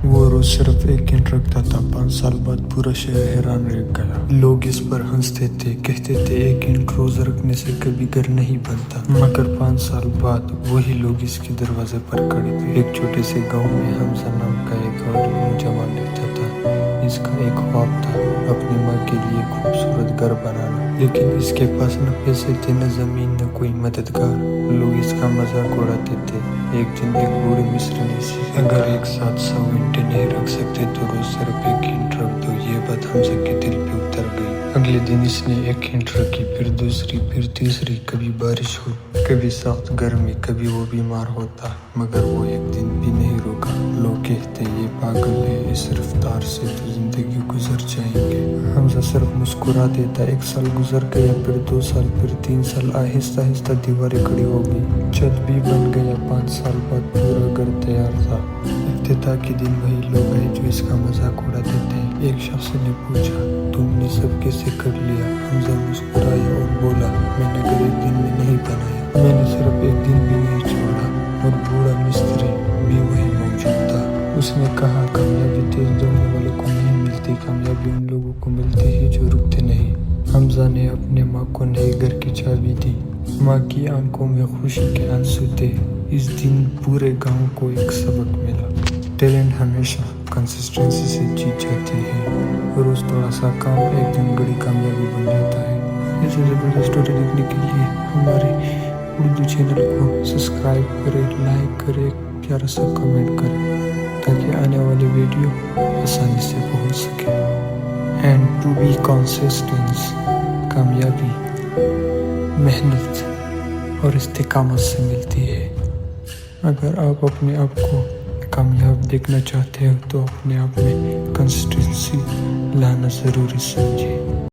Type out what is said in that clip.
وہ روز صرف ایک گھنٹہ رکھتا تھا، 5 سال بعد پورا شہر حیران رہ گیا۔ لوگ اس پر ہنستے تھے، کہتے تھے ایک گھنٹہ روزہ رکھنے سے کبھی گھر نہیں بنتا، مگر 5 سال بعد وہی لوگ اس کے دروازے پر کھڑے تھے۔ ایک چھوٹے سے گاؤں میں حمزہ نام کا ایک نوجوان رہتا تھا۔ اس کا ایک خواب تھا، اپنی ماں کے لیے خوبصورت گھر بنانا، لیکن اس کے پاس نہ پیسے تھے، نہ زمین، نہ کوئی مددگار۔ لوگ اس کا مذاق اڑاتے تھے۔ ایک دن ایک بوڑھے مصری نے اگر ایک ساتھ 100 گھنٹے نہیں رکھ سکتے تو روز صرف ایک گھنٹہ رکھ دو۔ یہ بات حمزہ کے دل پہ اتر گئی۔ اگلے دن اس نے ایک گھنٹہ رکھی، پھر دوسری، پھر تیسری۔ کبھی بارش ہو، کبھی سخت گرمی، کبھی وہ بیمار ہوتا، مگر وہ ایک دن بھی نہیں روکا۔ لوگ کہتے یہ پاگل ہے، اس رفتار سے تو زندگی گزر جائیں گے۔ حمزہ صرف مسکرا دیتا۔ 1 سال گزر گیا، پھر 2 سال، پھر 3 سال۔ آہستہ آہستہ دیواریں کھڑی ہو گئی، چھت بھی بن گیا۔ 5 سال بعد پورا گھر تیار تھا۔ افتتاح کے دن وہی لوگ آئے جو اس کا مذاق اڑاتے تھے۔ ایک شخص نے پوچھا، تم نے سب کیسے کر لیا؟ حمزہ مسکرایا اور بولا، میں نے گھر ایک دن میں نہیں بنایا، میں نے صرف ایک دن بھی نہیں چھوڑا۔ اور بوڑھا مستری بھی وہی موجود تھا۔ اس نے کہا، کامیابی تیز دوڑنے والوں کو نہیں ملتی، کامیابی ان لوگوں کو ملتی ہے جو رکتے نہیں۔ حمزہ نے اپنے ماں کو نئے گھر کی چابی دی۔ ماں کی آنکھوں میں خوشی کے آنسو تھے۔ اس دن پورے گاؤں کو ایک سبق ملا، ٹیلنٹ ہمیشہ کنسسٹنسی سے جیت جاتی ہے۔ روز تھوڑا سا کام ایک دن بڑی کامیابی بن جاتا ہے۔ ایسے زبردست اسٹوری دیکھنے کے لیے ہمارے اردو چینل کو سبسکرائب کریں، لائک کریں، پیارا سا کمنٹ کریں تاکہ آنے والی ویڈیو آسانی سے پہنچ سکے۔ اینڈ ٹو بی کنسسٹنس، کامیابی محنت اور استقامت سے ملتی ہے۔ اگر آپ اپنے آپ کو کامیاب دیکھنا چاہتے ہو تو اپنے آپ میں کنسسٹنسی لانا ضروری سمجھیں۔